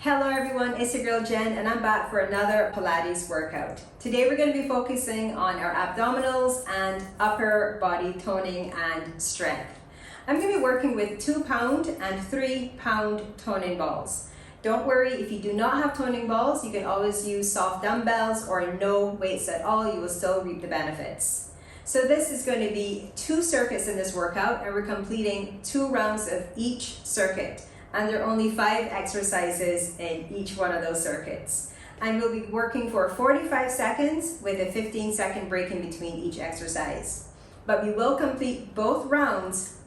Hello everyone, it's your girl Jen and I'm back for another Pilates workout. Today we're going to be focusing on our abdominals and upper body toning and strength. I'm going to be working with 2 pound and 3 pound toning balls. Don't worry, if you do not have toning balls, you can always use soft dumbbells or no weights at all, you will still reap the benefits. So this is going to be 2 circuits in this workout and we're completing 2 rounds of each circuit. And there are only 5 exercises in each one of those circuits. And we'll be working for 45 seconds with a 15-second break in between each exercise. But we will complete both rounds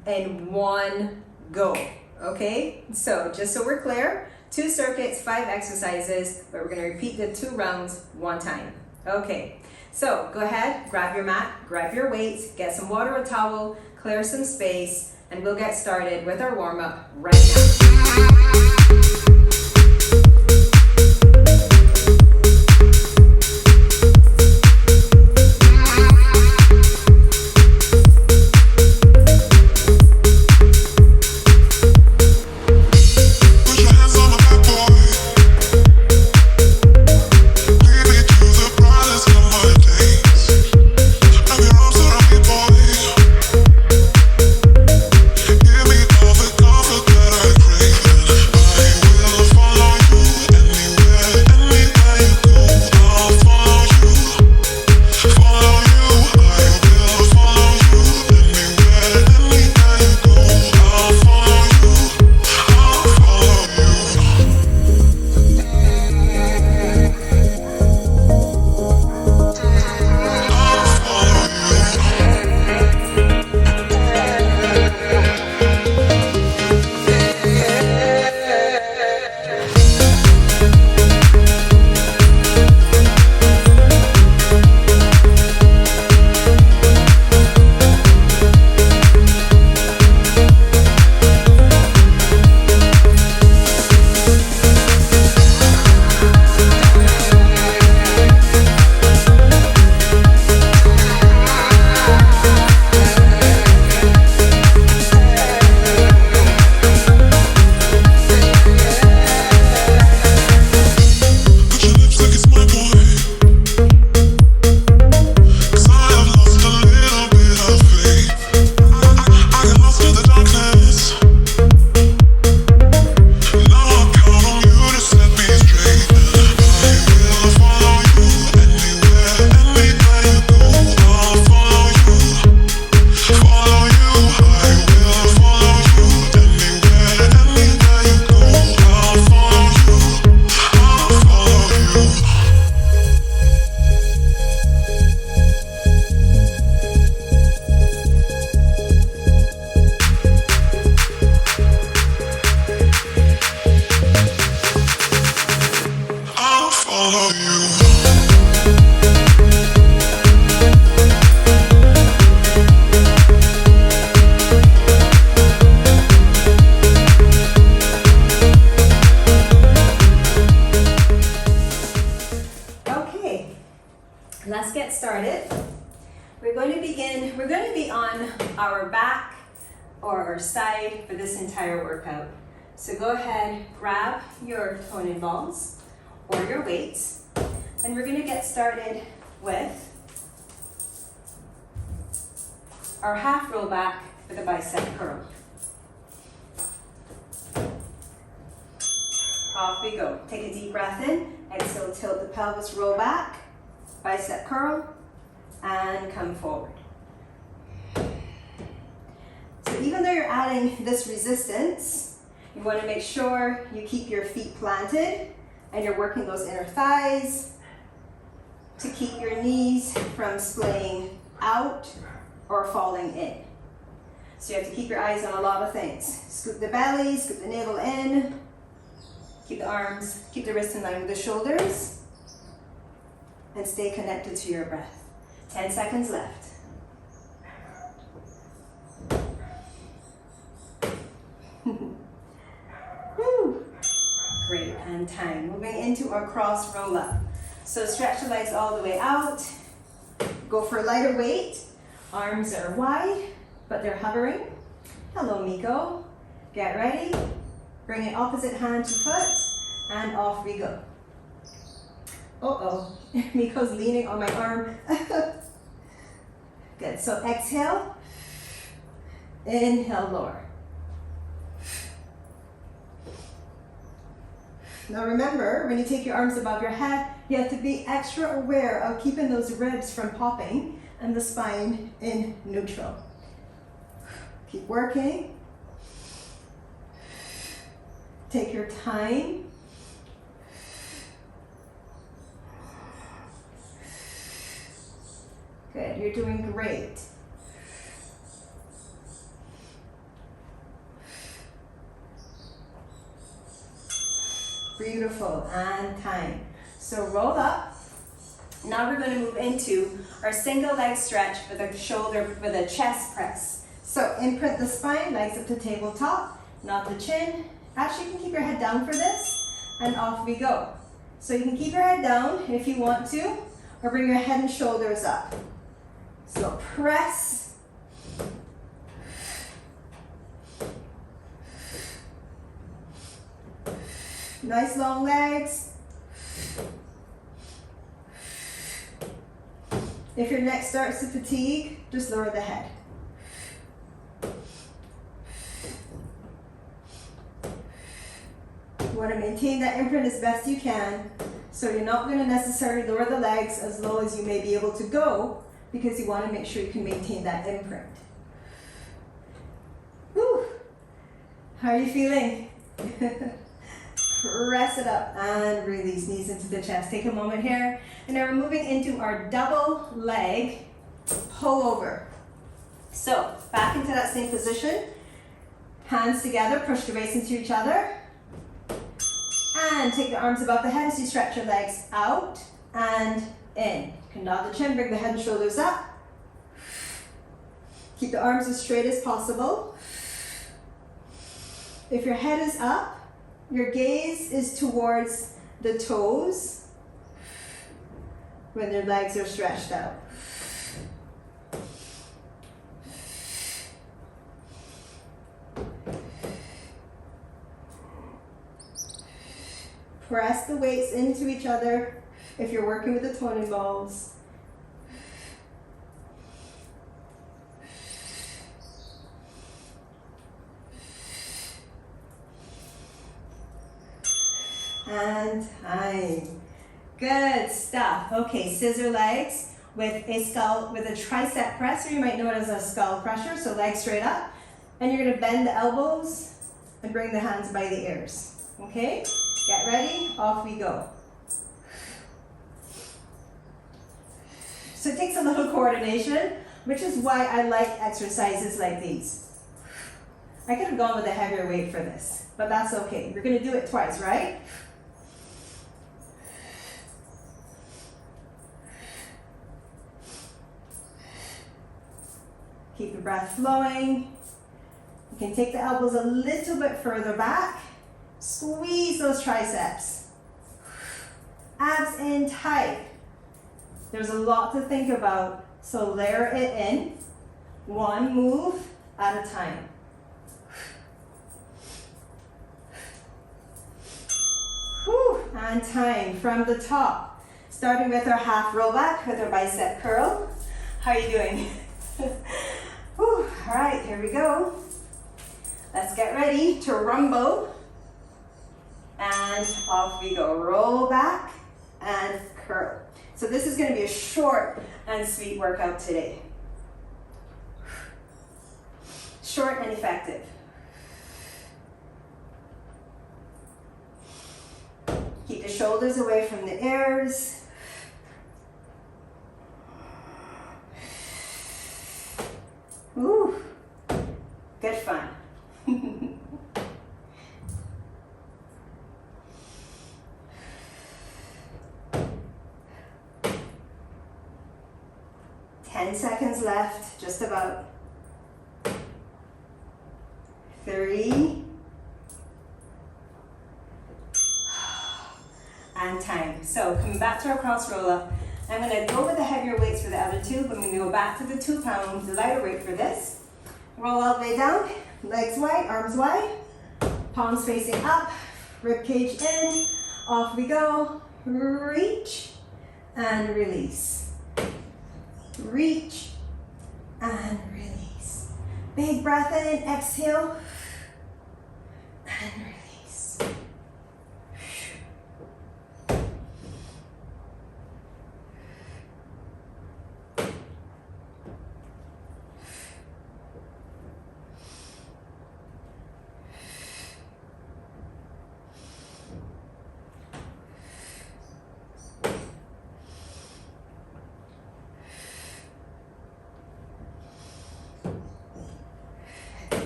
in one go, okay? So just so we're clear, 2 circuits, 5 exercises, but we're gonna repeat the 2 rounds 1 time. Okay, so go ahead, grab your mat, grab your weights, get some water or towel, clear some space, and we'll get started with our warm-up right now. Let's get started. We're going to be on our back or our side for this entire workout. So go ahead, grab your toning balls or your weights, and we're going to get started with our half roll back for the bicep curl. Off we go. Take a deep breath in, exhale, tilt the pelvis, roll back. Bicep curl, and come forward. So even though you're adding this resistance, you want to make sure you keep your feet planted and you're working those inner thighs to keep your knees from splaying out or falling in. So you have to keep your eyes on a lot of things. Scoop the belly, scoop the navel in, keep the arms, keep the wrists in line with the shoulders, and stay connected to your breath. 10 seconds left. Woo. Great, and time. Moving into our cross roll up. So stretch the legs all the way out. Go for a lighter weight. Arms are wide, but they're hovering. Hello, Miko. Get ready. Bring it opposite hand to foot. and off we go. Uh-oh, Miko's leaning on my arm. Good, so exhale, inhale, lower. Now remember, when you take your arms above your head, you have to be extra aware of keeping those ribs from popping and the spine in neutral. Keep working. Take your time. Good, you're doing great. Beautiful, and time. So roll up. Now we're going to move into our single leg stretch with a chest press. So imprint the spine, legs up to tabletop, not the chin. Actually, you can keep your head down for this, and off we go. So you can keep your head down if you want to, or bring your head and shoulders up. So press. Nice long legs. If your neck starts to fatigue, just lower the head. You want to maintain that imprint as best you can, so you're not going to necessarily lower the legs as low as you may be able to go, because you want to make sure you can maintain that imprint. Whew. How are you feeling? Press it up and release, knees into the chest. Take a moment here. And now we're moving into our double leg pull over. So back into that same position. Hands together, push the waist into each other. And take the arms above the head as you stretch your legs out and in. You can nod the chin, bring the head and shoulders up. Keep the arms as straight as possible. If your head is up, your gaze is towards the toes when your legs are stretched out. Press the weights into each other if you're working with the toning balls. And time. Good stuff. Okay, scissor legs with a tricep press, or you might know it as a skull crusher. So legs straight up, and you're going to bend the elbows and bring the hands by the ears. Okay, get ready. Off we go. So it takes a little coordination, which is why I like exercises like these. I could have gone with a heavier weight for this, but that's okay. We're going to do it twice, right? Keep the breath flowing. You can take the elbows a little bit further back. Squeeze those triceps. Abs in tight. There's a lot to think about, so layer it in. One move at a time. Whew, and time from the top. Starting with our half rollback with our bicep curl. How are you doing? Whew, all right, here we go. Let's get ready to rumble. And off we go. Roll back and curl. So this is going to be a short and sweet workout today. Short and effective. Keep the shoulders away from the ears. Ooh, good fun. 10 seconds left, just about. 3. And time. So coming back to our cross roll up, I'm going to go with the heavier weights for the other two, but I'm going to go back to the 2 pound, the lighter weight for this. Roll all the way down, legs wide, arms wide, palms facing up, Rib cage in, off we go. Reach and release. Reach and release. Big breath in, exhale and release.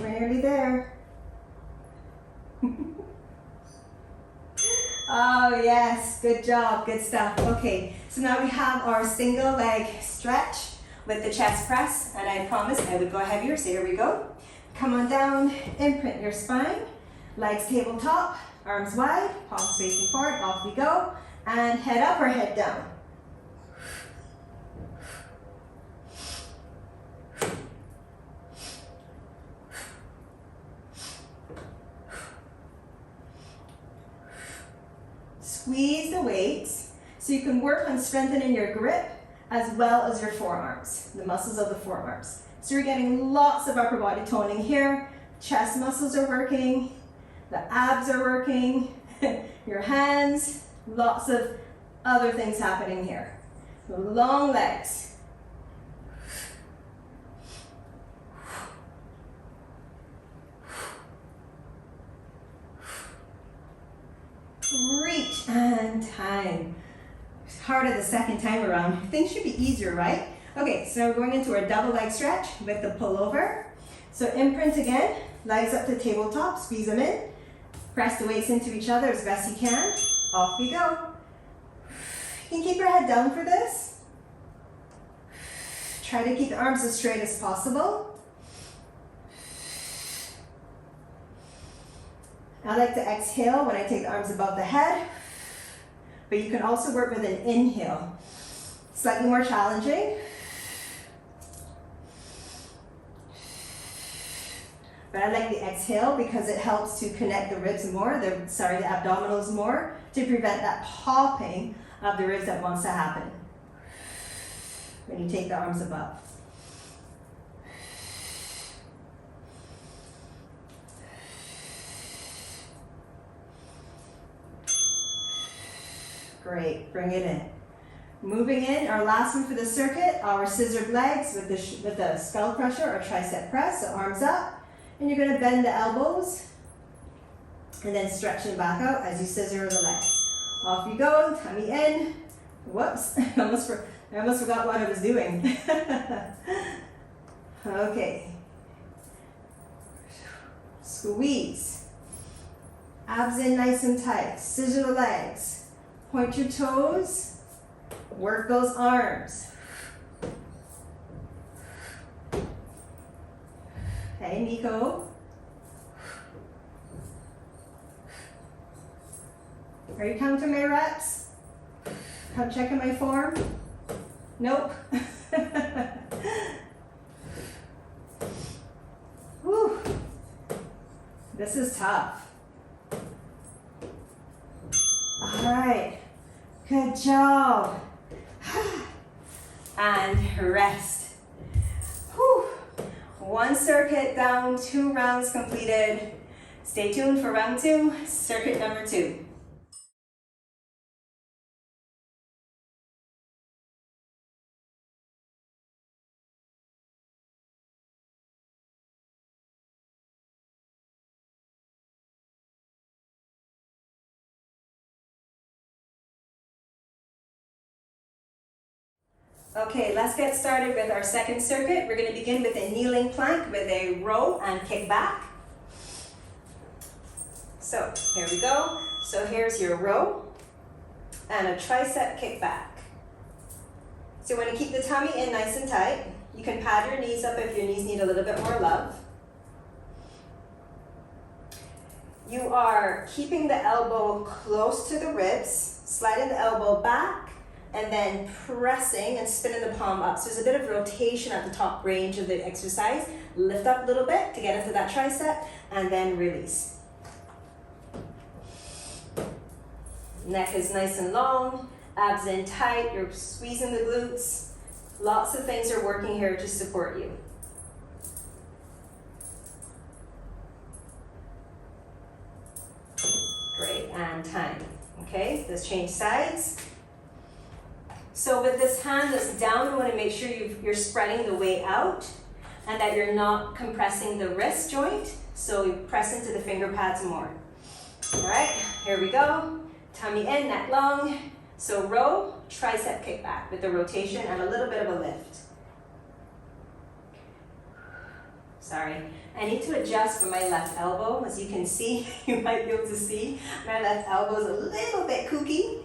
We're nearly there. Oh yes, good job, good stuff. Okay, so now we have our single leg stretch with the chest press, and I promised I would go heavier, so here we go. Come on down, imprint your spine, legs tabletop, arms wide, palms facing forward, off we go, and head up or head down. Squeeze the weights so you can work on strengthening your grip as well as your forearms, the muscles of the forearms. So you're getting lots of upper body toning here. Chest muscles are working, the abs are working, your hands, lots of other things happening here. So long legs. Reach and time. It's harder the second time around. Things should be easier, right? Okay, so we're going into our double leg stretch with the pullover. So imprint again, legs up to tabletop, squeeze them in. Press the weights into each other as best you can. Off we go. You can keep your head down for this. Try to keep the arms as straight as possible. I like to exhale when I take the arms above the head, but you can also work with an inhale. Slightly more challenging. But I like the exhale because it helps to connect the ribs more, the abdominals more, to prevent that popping of the ribs that wants to happen when you take the arms above. Great, bring it in. Moving in, our last one for the circuit, our scissored legs with the skull crusher or tricep press, so arms up. And you're gonna bend the elbows and then stretch them back out as you scissor the legs. Off you go, tummy in. Whoops, I almost forgot what I was doing. Okay. Squeeze. Abs in nice and tight. Scissor the legs. Point your toes, work those arms. Okay, Nico. Are you counting my reps? Come checking my form? Nope. Whew. This is tough. All right. Good job. And rest. Whew. One circuit down, 2 rounds completed. Stay tuned for round 2, circuit number 2. Okay, let's get started with our second circuit. We're going to begin with a kneeling plank with a row and kick back. So here we go. So here's your row and a tricep kick back. So you want to keep the tummy in nice and tight. You can pad your knees up if your knees need a little bit more love. You are keeping the elbow close to the ribs, sliding the elbow back, and then pressing and spinning the palm up. So there's a bit of rotation at the top range of the exercise. Lift up a little bit to get into that tricep, and then release. Neck is nice and long, abs in tight, you're squeezing the glutes. Lots of things are working here to support you. Great, and time. Okay, let's change sides. So with this hand that's down, you want to make sure you're spreading the weight out and that you're not compressing the wrist joint. So you press into the finger pads more. All right, here we go. Tummy in, neck long. So row, tricep kickback with the rotation and a little bit of a lift. Sorry, I need to adjust for my left elbow. As you can see, you might be able to see, my left elbow is a little bit kooky.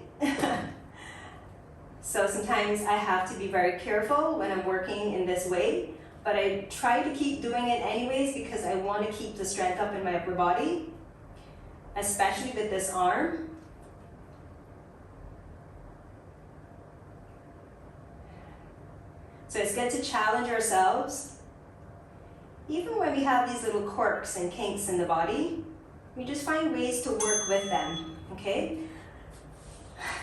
So sometimes I have to be very careful when I'm working in this way, but I try to keep doing it anyways because I want to keep the strength up in my upper body, especially with this arm. So it's good to challenge ourselves. Even when we have these little quirks and kinks in the body, we just find ways to work with them, okay?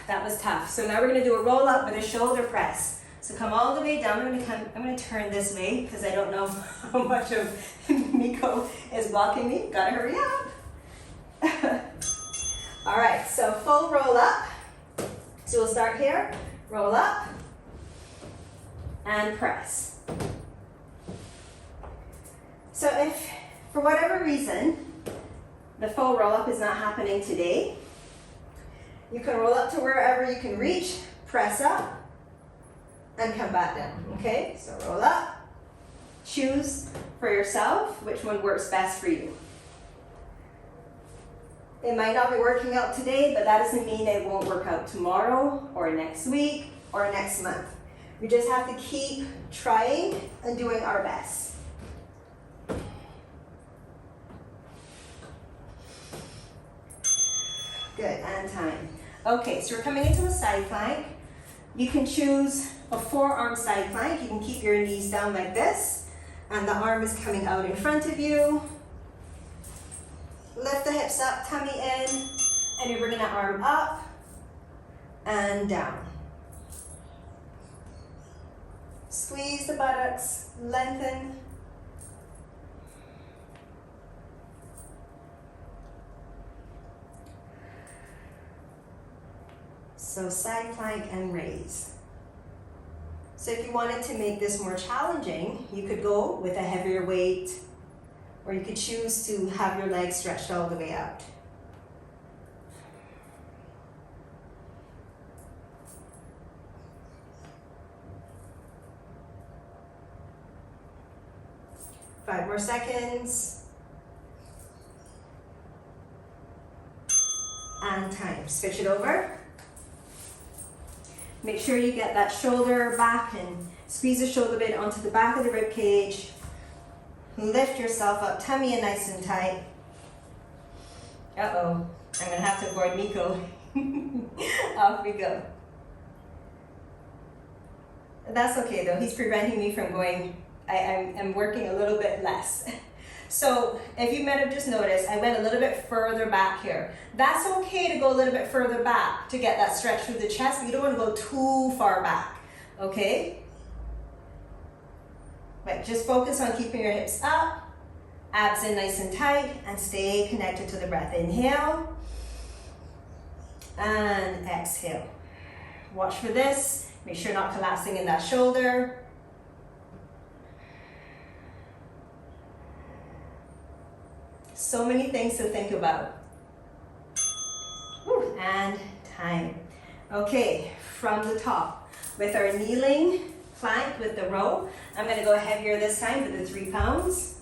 That was tough. So now we're gonna do a roll up with a shoulder press. So come all the way down. I'm gonna turn this way because I don't know how much of Miko is blocking me. Gotta hurry up. All right, so full roll up. So we'll start here, roll up, and press. So if, for whatever reason, the full roll up is not happening today, you can roll up to wherever you can reach, press up, and come back down, okay? So roll up, choose for yourself which one works best for you. It might not be working out today, but that doesn't mean it won't work out tomorrow, or next week, or next month. We just have to keep trying and doing our best. Good, and time. Okay, so we're coming into a side plank. You can choose a forearm side plank. You can keep your knees down like this, and the arm is coming out in front of you. Lift the hips up, tummy in, and you're bringing that arm up and down. Squeeze the buttocks, lengthen. So side plank and raise. So if you wanted to make this more challenging, you could go with a heavier weight, or you could choose to have your legs stretched all the way out. Five more seconds. And time. Switch it over. Make sure you get that shoulder back and squeeze the shoulder blade onto the back of the rib cage. Lift yourself up, tummy in nice and tight. Uh-oh, I'm gonna have to avoid Miko. Off we go. That's okay though, he's preventing me from going, I'm working a little bit less. So if you might have just noticed, I went a little bit further back here. That's okay to go a little bit further back to get that stretch through the chest, but you don't want to go too far back, okay? Right, just focus on keeping your hips up, abs in nice and tight, and stay connected to the breath. Inhale, and exhale. Watch for this. Make sure you're not collapsing in that shoulder. So many things to think about. Woo, and time. Okay, from the top, with our kneeling plank with the row, I'm gonna go heavier this time with the 3 pounds.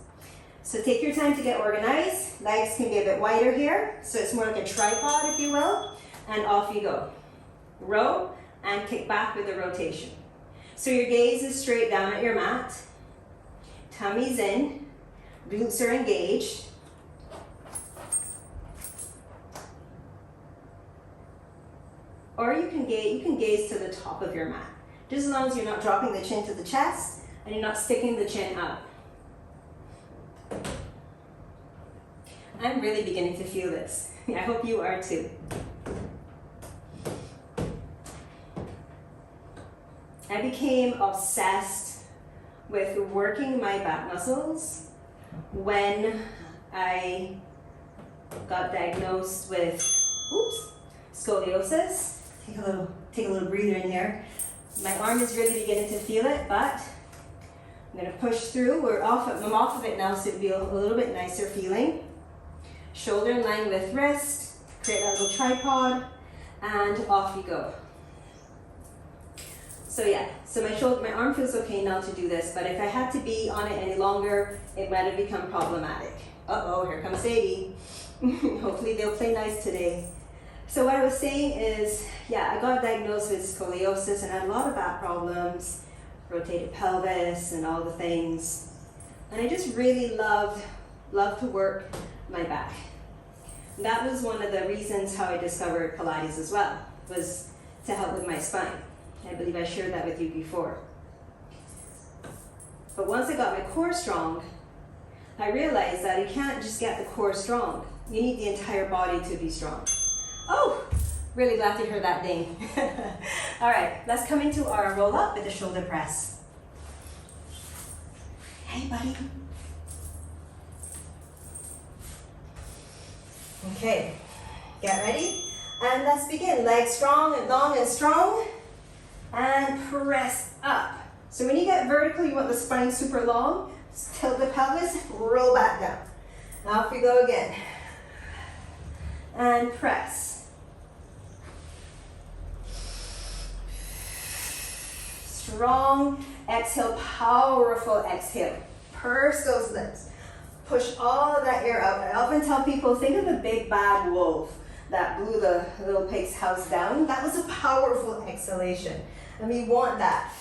So take your time to get organized. Legs can be a bit wider here, so it's more like a tripod, if you will, and off you go. Row and kick back with the rotation. So your gaze is straight down at your mat, tummy's in, glutes are engaged. Or you can gaze to the top of your mat. Just as long as you're not dropping the chin to the chest and you're not sticking the chin up. I'm really beginning to feel this. I hope you are too. I became obsessed with working my back muscles when I got diagnosed with, scoliosis. Take a little breather in here. My arm is really beginning to feel it, but I'm gonna push through. I'm off of it now, so it'll be a little bit nicer feeling. Shoulder in line with wrist, create that little tripod, and off you go. So yeah, so my arm feels okay now to do this, but if I had to be on it any longer, it might have become problematic. Uh-oh, here comes Sadie. Hopefully they'll play nice today. So what I was saying is, yeah, I got diagnosed with scoliosis and had a lot of back problems, rotated pelvis and all the things. And I just really loved to work my back. That was one of the reasons how I discovered Pilates as well, was to help with my spine. I believe I shared that with you before. But once I got my core strong, I realized that you can't just get the core strong. You need the entire body to be strong. Oh, really glad to hear that ding. All right, let's come into our roll up with the shoulder press. Hey, buddy. Okay, get ready. And let's begin. Legs strong and long and strong. And press up. So when you get vertical, you want the spine super long. Tilt the pelvis, roll back down. Now off we go again. And press. Strong exhale, powerful exhale. Purse those lips. Push all of that air out. I often tell people, think of the big bad wolf that blew the little pig's house down. That was a powerful exhalation. And we want that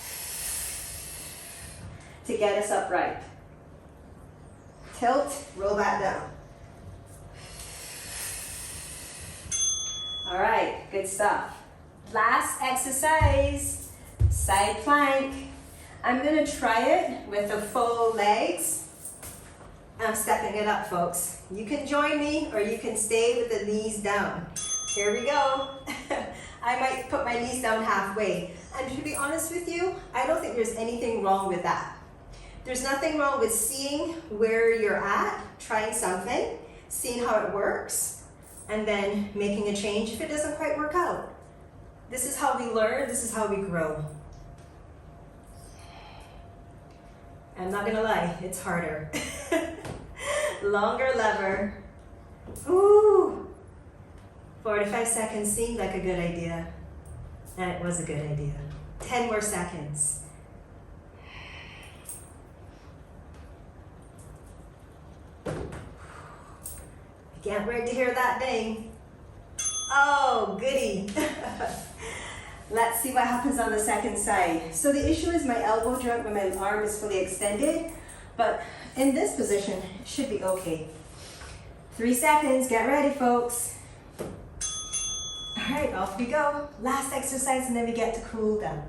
to get us upright. Tilt, roll back down. All right, good stuff. Last exercise, side plank. I'm gonna try it with the full legs. I'm stepping it up, folks. You can join me or you can stay with the knees down. Here we go. I might put my knees down halfway. And to be honest with you, I don't think there's anything wrong with that. There's nothing wrong with seeing where you're at, trying something, seeing how it works, and then making a change if it doesn't quite work out. This is how we learn, this is how we grow. I'm not gonna lie, it's harder. Longer lever. Ooh! 45 seconds seemed like a good idea, and it was a good idea. 10 more seconds. I can't wait to hear that ding. Oh, goody. Let's see what happens on the second side. So the issue is my elbow joint when my arm is fully extended, but in this position, it should be okay. 3 seconds, get ready, folks. All right, off we go. Last exercise, and then we get to cool down.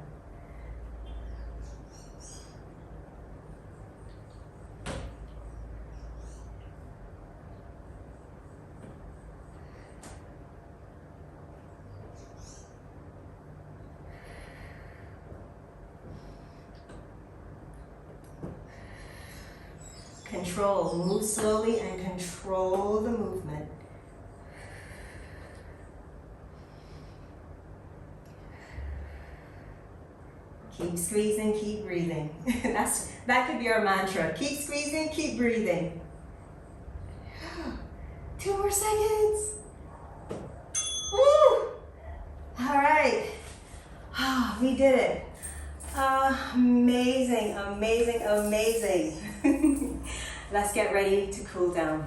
Control, move slowly and control the movement. Keep squeezing, keep breathing. That could be our mantra. Keep squeezing, keep breathing. 2 more seconds. Woo! All right. Oh, we did it. Amazing, amazing, amazing. Let's get ready to cool down.